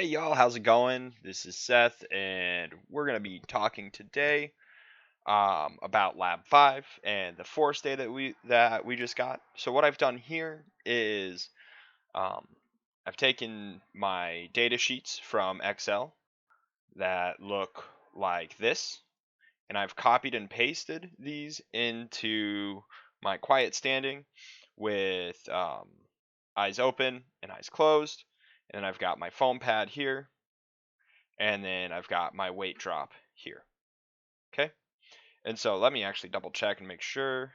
Hey y'all, how's it going? This is Seth, and we're gonna be talking today about Lab 5 and the force day that we just got. So what I've done here is um, I've taken my data sheets from Excel that look like this, and I've copied and pasted these into my quiet standing with eyes open and eyes closed, and then I've got my foam pad here, and then I've got my weight drop here. Okay, and so let me actually double check and make sure.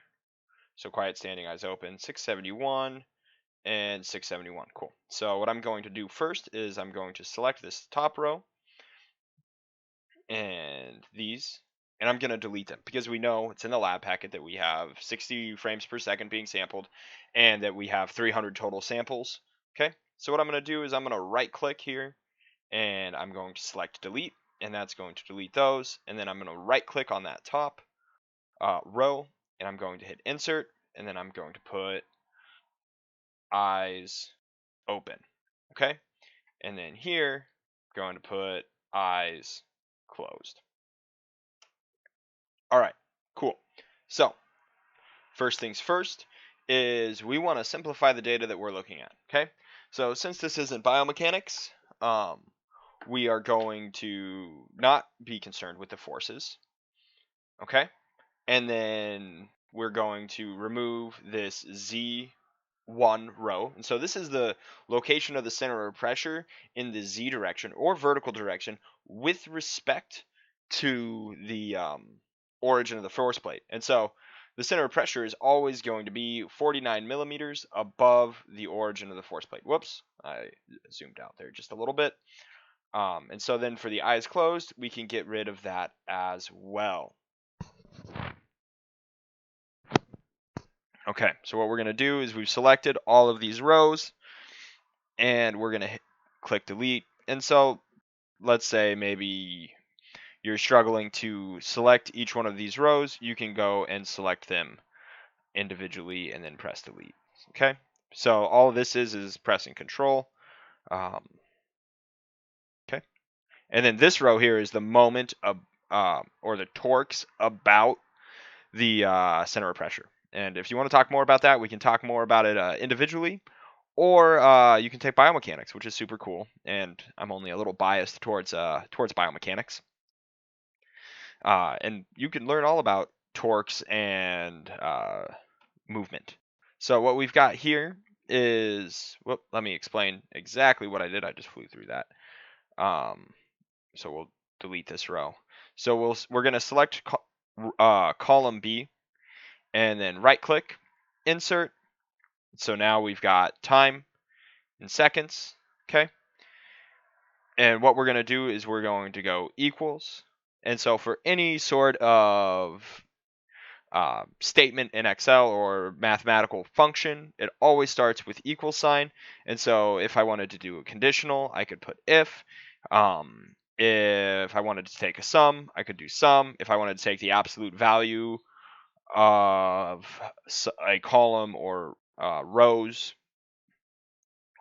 So quiet standing, eyes open, 671 and 671. Cool. So what I'm going to do first is I'm going to select this top row and these, and I'm going to delete them because we know it's in the lab packet that we have 60 frames per second being sampled and that we have 300 total samples. Okay, so what I'm going to do is I'm going to right click here and I'm going to select delete, and that's going to delete those. And then I'm going to right click on that top row, and I'm going to hit insert, and then I'm going to put eyes open. Okay, and then here I'm going to put eyes closed. All right, cool. So first things first is we want to simplify the data that we're looking at. Okay, so since this isn't biomechanics, we are going to not be concerned with the forces. Okay, and then we're going to remove this Z1 row. And so this is the location of the center of pressure in the Z direction or vertical direction with respect to the origin of the force plate. And so the center of pressure is always going to be 49 millimeters above the origin of the force plate. Whoops, I zoomed out there just a little bit. And so then for the eyes closed, we can get rid of that as well. Okay, so what we're going to do is we've selected all of these rows, and we're going to click delete. And so let's say maybe you're struggling to select each one of these rows, you can go and select them individually and then press delete. Okay, so all this is pressing control. Okay, and then this row here is the moment of or the torques about the center of pressure. And if you want to talk more about that, we can talk more about it individually, or you can take biomechanics, which is super cool. And I'm only a little biased towards biomechanics. And you can learn all about torques and movement. So what we've got here is, let me explain exactly what I did. I just flew through that. So we'll delete this row. So we're going to select column B, and then right click, insert. So now we've got time in seconds. Okay. And what we're going to do is we're going to go equals. And so for any sort of statement in Excel or mathematical function, it always starts with equal sign. And so if I wanted to do a conditional, I could put if. If I wanted to take a sum, I could do sum. If I wanted to take the absolute value of a column or rows,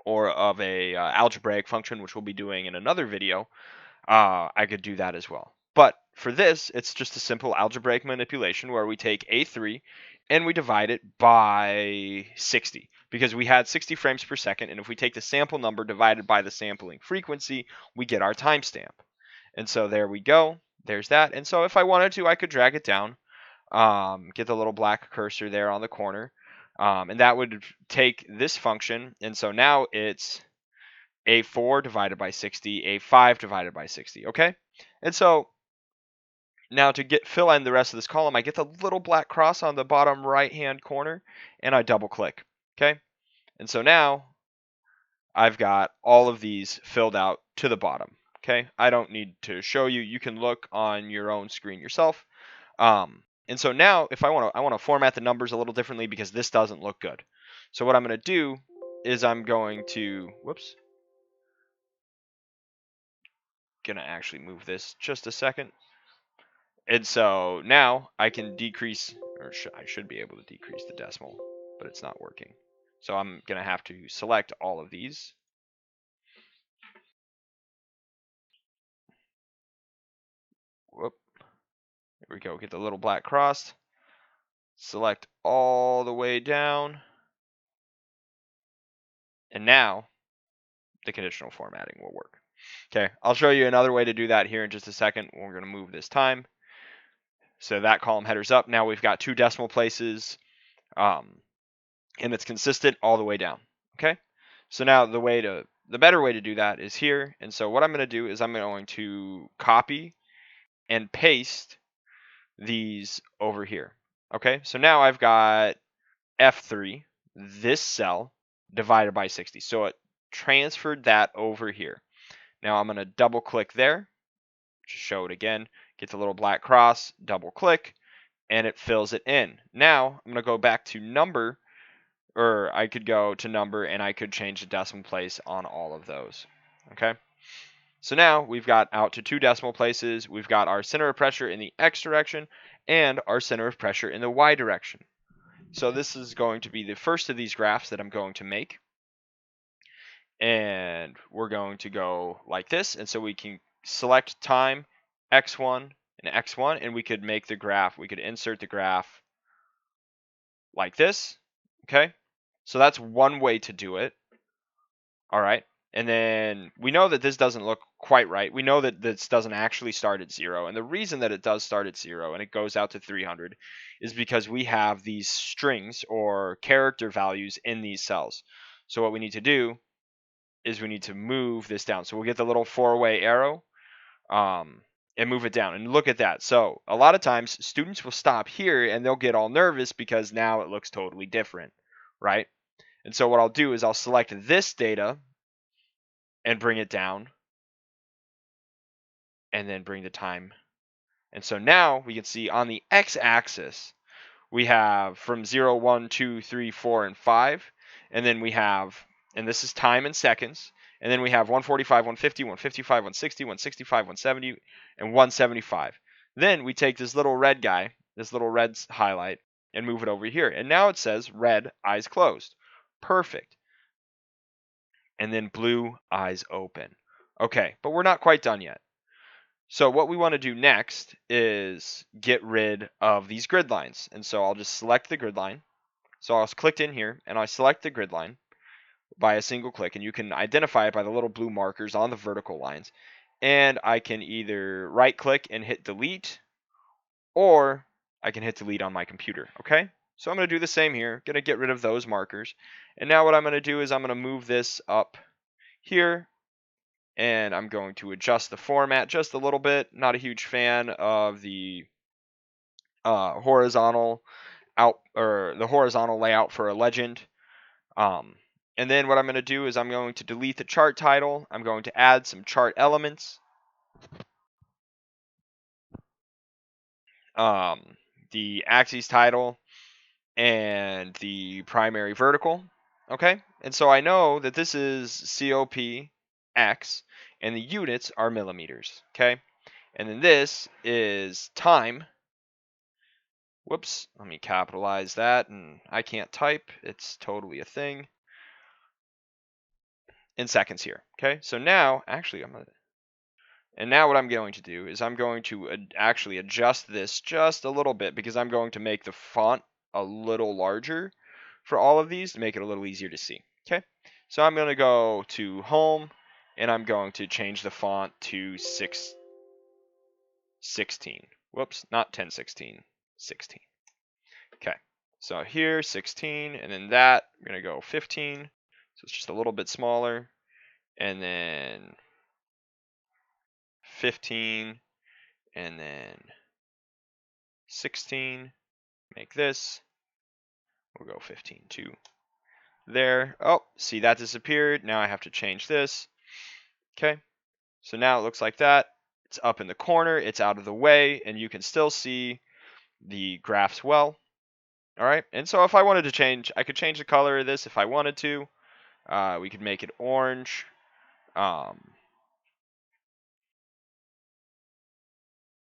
or of a algebraic function, which we'll be doing in another video, I could do that as well. But for this, it's just a simple algebraic manipulation where we take A3 and we divide it by 60, because we had 60 frames per second, and if we take the sample number divided by the sampling frequency, we get our timestamp. And so there we go. There's that. And so if I wanted to, I could drag it down, get the little black cursor there on the corner, and that would take this function. And so now it's A4 divided by 60, A5 divided by 60, okay? And so now to fill in the rest of this column, I get the little black cross on the bottom right-hand corner, and I double click, okay? And so now I've got all of these filled out to the bottom, okay? I don't need to show you. You can look on your own screen yourself. And so now if I want to format the numbers a little differently because this doesn't look good. So what I'm going to do is I'm going to, going to actually move this just a second. And so now I can decrease, or I should be able to decrease the decimal, but it's not working. So I'm going to have to select all of these. Here we go, get the little black cross. Select all the way down. And now the conditional formatting will work. Okay, I'll show you another way to do that here in just a second. We're going to move this time. So that column header's up. Now we've got 2 decimal places, and it's consistent all the way down. Okay, so now the better way to do that is here. And so what I'm going to do is I'm going to copy and paste these over here. Okay, so now I've got F3, this cell, divided by 60. So it transferred that over here. Now I'm going to double click there, just show it again, get the little black cross, double click, and it fills it in. Now I'm going to go back to number, or I could go to number and I could change the decimal place on all of those. Okay. So now we've got out to 2 decimal places. We've got our center of pressure in the X direction and our center of pressure in the Y direction. So this is going to be the first of these graphs that I'm going to make. And we're going to go like this. And so we can select time, X1 and X1, and we could make the graph, we could insert the graph like this. Okay. So that's one way to do it. All right. And then we know that this doesn't look quite right. We know that this doesn't actually start at 0. And the reason that it does start at 0 and it goes out to 300 is because we have these strings or character values in these cells. So what we need to do is we need to move this down. So we'll get the little 4-way arrow and move it down. And look at that. So a lot of times students will stop here and they'll get all nervous because now it looks totally different, right? And so what I'll do is I'll select this data and bring it down and then bring the time. And so now we can see on the x-axis, we have from 0, 1, 2, 3, 4, and 5. And then we have, and this is time in seconds. And then we have 145, 150, 155, 160, 165, 170, and 175. Then we take this little red guy, this little red highlight, and move it over here. And now it says red, eyes closed. Perfect. And then blue, eyes open. Okay, but we're not quite done yet. So what we want to do next is get rid of these grid lines. And so I'll just select the grid line. So I'll click in here and I select the grid line by a single click, and you can identify it by the little blue markers on the vertical lines. And I can either right click and hit delete, or I can hit delete on my computer. Okay, so I'm going to do the same here. Going to get rid of those markers. And now what I'm going to do is I'm going to move this up here, and I'm going to adjust the format just a little bit. Not a huge fan of the horizontal the horizontal layout for a legend. And then what I'm going to do is I'm going to delete the chart title. I'm going to add some chart elements. The axis title and the primary vertical. Okay, and so I know that this is COP-X and the units are millimeters. Okay, and then this is time. Whoops, let me capitalize that, and I can't type. It's totally a thing. In seconds here. Okay, so now actually and now what I'm going to do is I'm going to actually adjust this just a little bit, because I'm going to make the font a little larger for all of these to make it a little easier to see. Okay, so I'm going to go to home and I'm going to change the font to 16. Whoops, not 1016, 16. Okay, so here 16, and then that I'm going to go 15, so it's just a little bit smaller, and then 15, and then 16, make this, we'll go 15 too. There, oh, see that disappeared. Now I have to change this. Okay, so now it looks like that. It's up in the corner, it's out of the way, and you can still see the graphs well. All right, and so if I wanted to change, I could change the color of this if I wanted to. We could make it orange.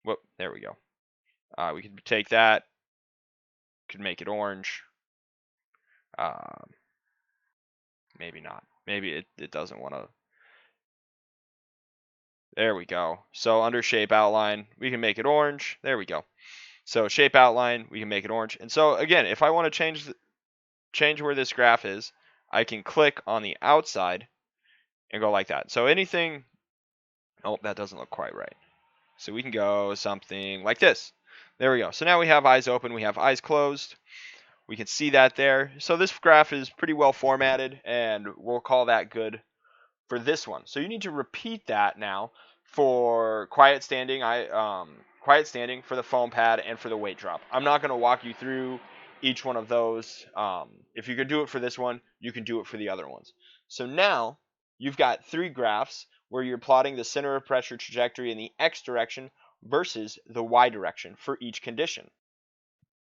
Whoop, there we go. We could take that, could make it orange. Maybe not. Maybe it doesn't want to. There we go. So under shape outline, we can make it orange. There we go. So shape outline, we can make it orange. And so again, if I want to change where this graph is, I can click on the outside and go like that. So anything, oh, that doesn't look quite right. So we can go something like this. There we go. So now we have eyes open, we have eyes closed. We can see that there. So this graph is pretty well formatted, and we'll call that good for this one. So you need to repeat that now for quiet standing, quiet standing for the foam pad and for the weight drop. I'm not going to walk you through each one of those. If you could do it for this one, you can do it for the other ones. So now you've got 3 graphs where you're plotting the center of pressure trajectory in the x direction versus the y direction for each condition.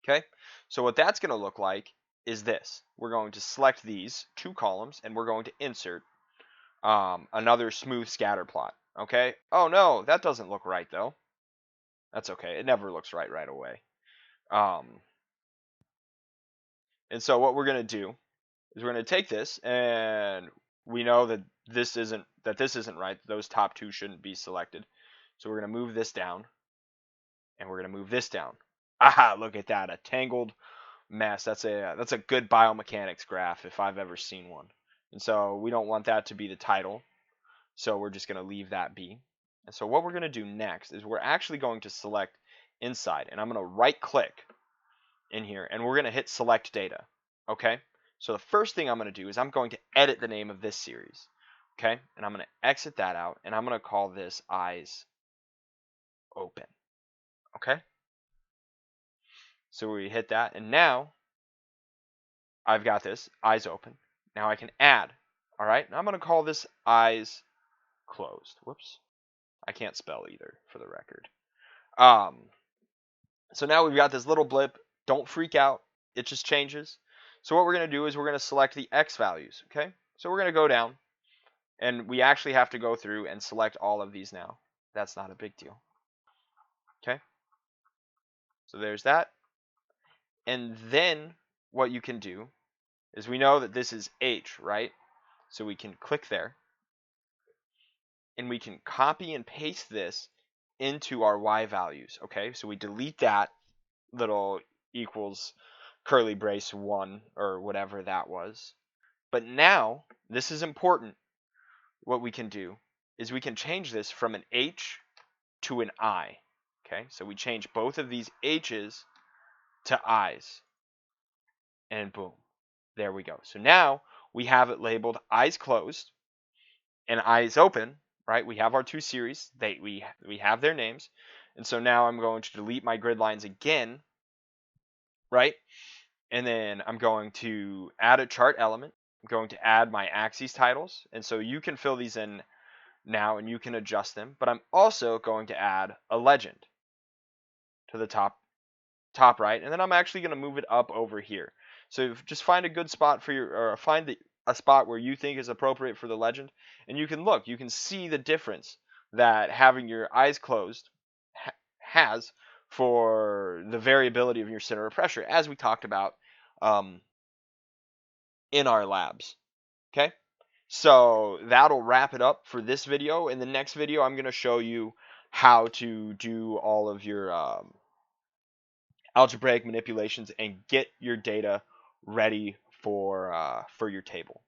Okay, so what that's going to look like is this. We're going to select these 2 columns and we're going to insert another smooth scatter plot. Okay. Oh no, that doesn't look right though. That's okay. It never looks right away. And so what we're going to do is we're going to take this, and we know that this isn't right. Those top 2 shouldn't be selected. So we're going to move this down, and we're going to move this down. Aha! Look at that, a tangled mess. That's a good biomechanics graph if I've ever seen one. And so we don't want that to be the title. So we're just going to leave that be. And so what we're going to do next is we're actually going to select inside, and I'm going to right click in here, and we're going to hit select data. Okay, so the first thing I'm going to do is I'm going to edit the name of this series. Okay, and I'm going to exit that out, and I'm going to call this eyes open. Okay, so we hit that, and now I've got this eyes open. Now I can add. All right, now I'm going to call this eyes closed. Whoops, I can't spell either, for the record. So now we've got this little blip. Don't freak out. It just changes. So what we're going to do is we're going to select the X values. Okay. So we're going to go down, and we actually have to go through and select all of these now. That's not a big deal. Okay. So there's that. And then what you can do is we know that this is H, right? So we can click there, and we can copy and paste this into our Y values. Okay. So we delete that little equals curly brace 1 or whatever that was. But now, this is important. What we can do is we can change this from an H to an I. Okay, so we change both of these H's to I's. And boom, there we go. So now we have it labeled eyes closed and eyes open, right? We have our 2 series. We have their names. And so now I'm going to delete my grid lines again, right? And then I'm going to add a chart element. I'm going to add my axes titles. And so you can fill these in now and you can adjust them. But I'm also going to add a legend to the top right. And then I'm actually going to move it up over here. So just find a good spot for or find a spot where you think is appropriate for the legend. And you can look, you can see the difference that having your eyes closed has for the variability of your center of pressure, as we talked about in our labs. Okay, so that'll wrap it up for this video. In the next video, I'm going to show you how to do all of your algebraic manipulations and get your data ready for your table.